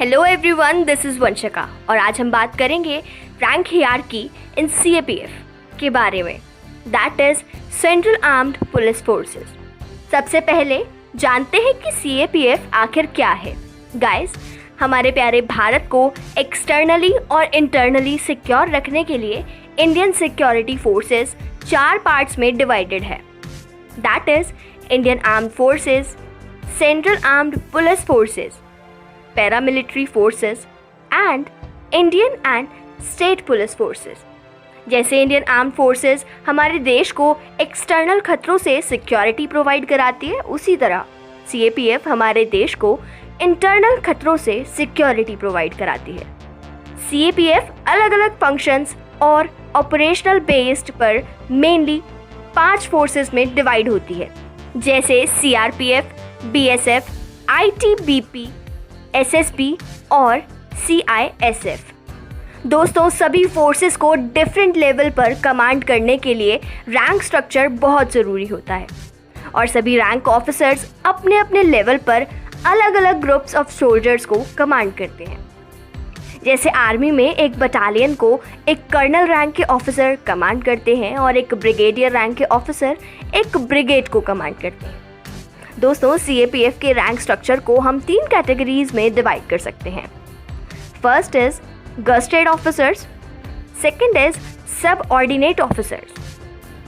Hello everyone, this is Vanshika और आज हम बात करेंगे रैंक हियरार्की इन सीएपीएफ के बारे में, that is central armed police forces. सबसे पहले जानते हैं कि सीएपीएफ आखिर क्या है। गाइस, हमारे प्यारे भारत को एक्सटर्नली और इंटरनली सिक्योर रखने के लिए इंडियन सिक्योरिटी फोर्सेस 4 पार्ट्स में डिवाइडेड है, that is Indian armed forces, central armed police forces, paramilitary forces and Indian and state police forces. जैसे इंडियन आर्म फोर्सेस हमारे देश को एक्सटर्नल खतरों से सिक्योरिटी प्रोवाइड कराती है, उसी तरह सीएपीएफ हमारे देश को इंटरनल खतरों से सिक्योरिटी प्रोवाइड कराती है। सीएपीएफ अलग अलग फंक्शंस और ऑपरेशनल बेस्ड पर मेनली 5 फोर्सेस में डिवाइड होती है, जैसे सीआरपीएफ, बीएसएफ, आईटीबीपी, एसएसबी और सीआईएसएफ। दोस्तों, सभी फोर्सेस को डिफरेंट लेवल पर कमांड करने के लिए रैंक स्ट्रक्चर बहुत ज़रूरी होता है और सभी रैंक ऑफिसर्स अपने अपने लेवल पर अलग अलग ग्रुप्स ऑफ सोल्जर्स को कमांड करते हैं। जैसे आर्मी में एक बटालियन को एक कर्नल रैंक के ऑफिसर कमांड करते हैं और एक ब्रिगेडियर रैंक के ऑफिसर एक ब्रिगेड को कमांड करते हैं। दोस्तों, सीएपीएफ के रैंक स्ट्रक्चर को हम 3 कैटेगरीज में डिवाइड कर सकते हैं। First is gazetted officers, second is subordinate officers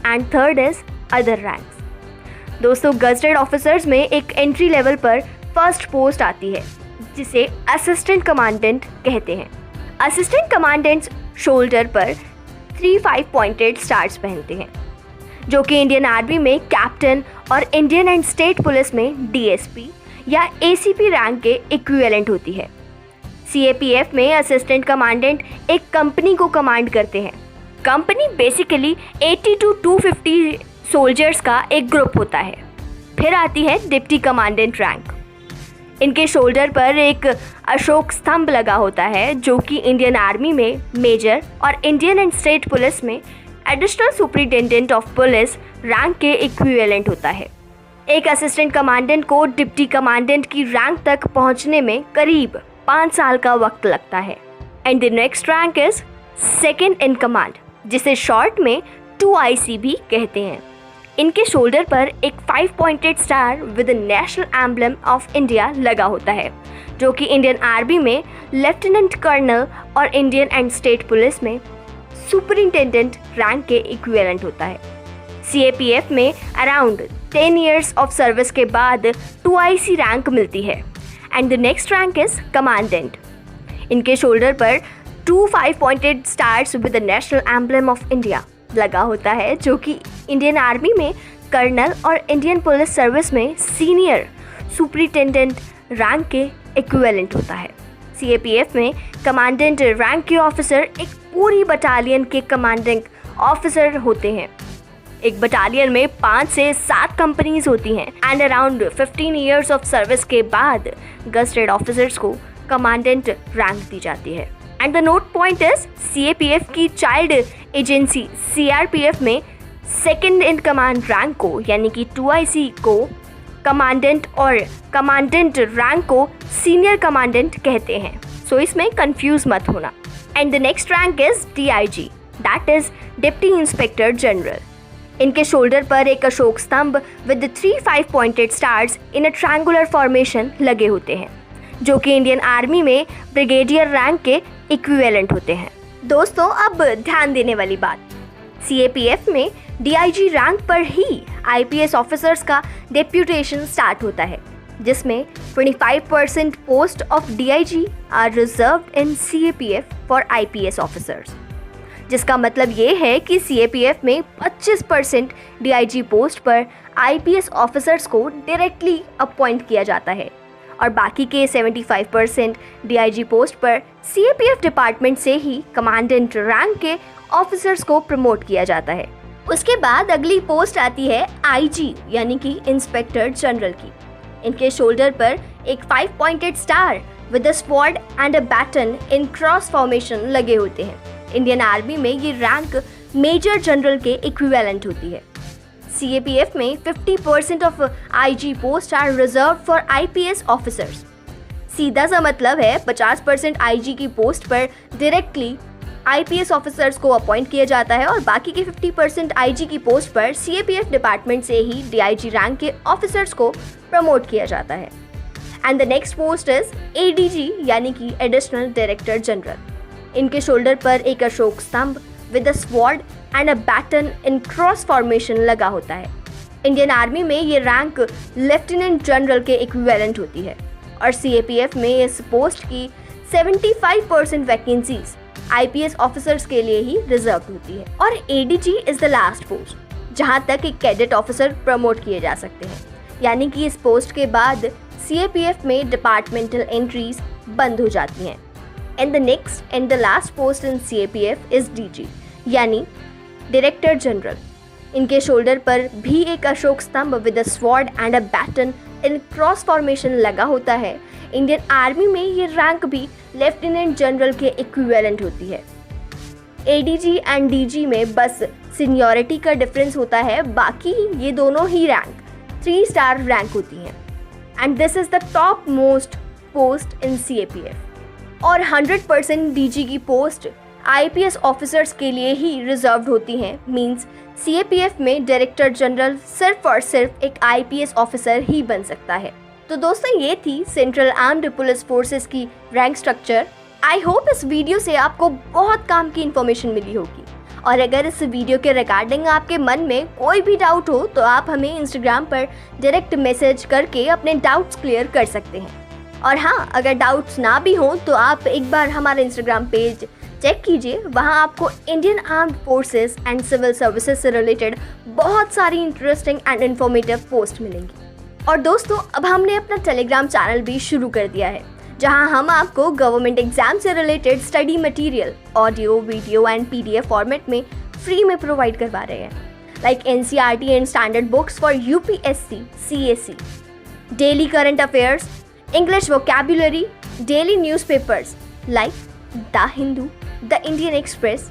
and third is other ranks. दोस्तों, गस्टेड ऑफिसर्स में एक एंट्री लेवल पर फर्स्ट पोस्ट आती है जिसे असिस्टेंट कमांडेंट कहते हैं। असिस्टेंट कमांडेंट्स शोल्डर पर 3-5 पॉइंटेड स्टार्स पहनते हैं, जो कि इंडियन आर्मी में कैप्टन और इंडियन एंड स्टेट पुलिस में डीएसपी या एसीपी रैंक के इक्विवेलेंट होती है। सीएपीएफ में असिस्टेंट कमांडेंट एक कंपनी को कमांड करते हैं। कंपनी बेसिकली 80 to 250 सोल्जर्स का एक ग्रुप होता है। फिर आती है डिप्टी कमांडेंट रैंक। इनके शोल्डर पर एक अशोक स्तंभ लगा होता है, जो कि इंडियन आर्मी में मेजर और इंडियन एंड स्टेट पुलिस में additional superintendent of police rank के इक्विवेलेंट होता है। एक असिस्टेंट कमांडेंट को डिप्टी कमांडेंट की रैंक तक पहुंचने में करीब 5 साल का वक्त लगता है। And the next rank is second in command, जिसे शॉर्ट में 2IC भी कहते हैं। इनके शोल्डर पर एक 5 pointed star with national emblem of India लगा होता है, जो कि इंडियन आर्मी में लेफ्टिनेंट कर्नल और इंडियन एंड स्टेट पुलिस में सुपरिटेंडेंट रैंक के इक्विवेलेंट होता है। सीएपीएफ में अराउंड 10 इयर्स ऑफ सर्विस के बाद 2IC रैंक मिलती है। And the next rank is commandant. इनके शोल्डर पर 2 5 pointed stars with the national emblem of India लगा होता है, जो कि इंडियन आर्मी में कर्नल और इंडियन पुलिस सर्विस में सीनियर सुपरिटेंडेंट रैंक के इक्विवेलेंट होता है। सीएपीएफ में कमांडेंट रैंक के ऑफिसर एक पूरी बटालियन के कमांडिंग ऑफिसर होते हैं। एक बटालियन में 5 से 7 कंपनीज होती हैं and around 15 years of service के बाद गस्टेड ऑफिसर्स को कमांडेंट रैंक दी जाती है। And the note point is CAPF की चाइल्ड एजेंसी सीआरपीएफ में सेकंड इन कमांड रैंक को यानी कि 2IC को कमांडेंट और कमांडेंट रैंक को सीनियर कमांडेंट कहते हैं, सो इसमें कंफ्यूज मत होना। And the next rank is DIG, that is deputy inspector general. इनके शोल्डर पर एक Ashok Stambh with 3-5 pointed stars in a triangular formation लगे होते हैं, जो कि इंडियन आर्मी में ब्रिगेडियर रैंक के इक्विवेलेंट होते हैं। दोस्तों, अब ध्यान देने वाली बात, सीएपीएफ में DIG रैंक पर ही IPS ऑफिसर्स का डेप्यूटेशन स्टार्ट होता है, जिसमें 25% post of DIG are reserved in CAPF for IPS officers, जिसका मतलब ये है कि सीएपीएफ में 25% DIG पोस्ट पर IPS ऑफिसर्स को डायरेक्टली अपॉइंट किया जाता है और बाकी के 75% DIG पोस्ट पर सीएपीएफ डिपार्टमेंट से ही कमांडेंट रैंक के ऑफिसर्स को प्रमोट किया जाता है। उसके बाद अगली पोस्ट आती है IG यानी कि इंस्पेक्टर जनरल की। इनके शोल्डर पर एक 5 pointed star with a sword and a baton in cross formation लगे होते हैं। इंडियन आर्मी में ये रैंक मेजर जनरल के इक्विवेलेंट होती है। CAPF में 50% of IG posts are reserved for IPS officers. सीधा सा मतलब है 50% आईजी की पोस्ट पर डायरेक्टली आईपीएस ऑफिसर्स को अपॉइंट किया जाता है और बाकी के 50% आईजी की पोस्ट पर सीएपीएफ डिपार्टमेंट से ही डीआईजी रैंक के ऑफिसर्स को प्रमोट किया जाता है। And the next post is ADG यानी कि एडिशनल डायरेक्टर जनरल। इनके शोल्डर पर एक Ashok Stambh with a sword and a baton in cross formation लगा होता है। इंडियन आर्मी में ये रैंक लेफ्टिनेंट जनरल के इक्विवेलेंट होती है और सीएपीएफ में इस पोस्ट की 75% वैकेंसीज आईपीएस ऑफिसर्स के लिए ही रिजर्व होती है। और ADG is the last post जहां तक एक कैडेट ऑफिसर प्रमोट किए जा सकते हैं, यानी कि इस पोस्ट के बाद सीएपीएफ में डिपार्टमेंटल एंट्रीज बंद हो जाती हैं। And the next and the last post in CAPF is DG यानी डायरेक्टर जनरल। इनके शोल्डर पर भी एक Ashok Stambh with a sword and a baton in cross formation लगा होता है। इंडियन आर्मी में ये रैंक भी लेफ्टिनेंट जनरल के इक्विवेलेंट होती है। एडीजी एंड डीजी में बस सीनियरिटी का डिफरेंस होता है, बाकी ये दोनों ही रैंक 3 स्टार रैंक होती हैं। And this is the top most post in CAPF. और 100% डीजी की पोस्ट आईपीएस ऑफिसर्स के लिए ही रिजर्व्ड होती हैं। मींस सीएपीएफ में डायरेक्टर जनरल सिर्फ और सिर्फ एक आईपीएस ऑफिसर ही बन सकता है। तो दोस्तों ये थी सेंट्रल आर्म्ड पुलिस फोर्सेस की रैंक स्ट्रक्चर। आई होप इस वीडियो से आपको बहुत काम की इन्फॉर्मेशन मिली होगी और अगर इस वीडियो के रिगार्डिंग आपके मन में कोई भी डाउट हो तो आप हमें इंस्टाग्राम पर डायरेक्ट मैसेज करके अपने डाउट्स क्लियर कर सकते हैं। और हाँ, अगर डाउट्स ना भी हो तो आप एक बार हमारे इंस्टाग्राम पेज चेक कीजिए, वहाँ आपको Indian armed forces and civil services से रिलेटेड बहुत सारी इंटरेस्टिंग एंड इन्फॉर्मेटिव पोस्ट मिलेंगी। और दोस्तों अब हमने अपना टेलीग्राम चैनल भी शुरू कर दिया है जहां हम आपको गवर्नमेंट एग्जाम से related study material audio, video and PDF format में फ्री में प्रोवाइड करवा रहे हैं, like NCERT and standard books for UPSC, CSE, daily current affairs, English vocabulary, daily newspapers like the Hindu, the Indian express,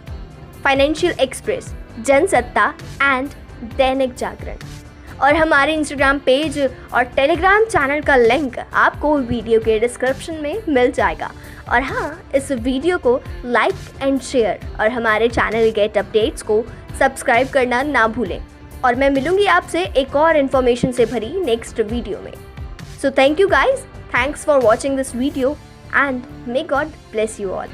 financial express, Jansatta and Dainik Jagran. और हमारे Instagram page और Telegram channel का link आपको वीडियो के डिस्क्रिप्शन में मिल जाएगा। और हाँ, इस वीडियो को लाइक एंड शेयर और हमारे चैनल गेट अपडेट्स को सब्सक्राइब करना ना भूलें। और मैं मिलूंगी आपसे एक और इन्फॉर्मेशन से भरी नेक्स्ट वीडियो में। So thank you guys, thanks for watching this video and may God bless you all.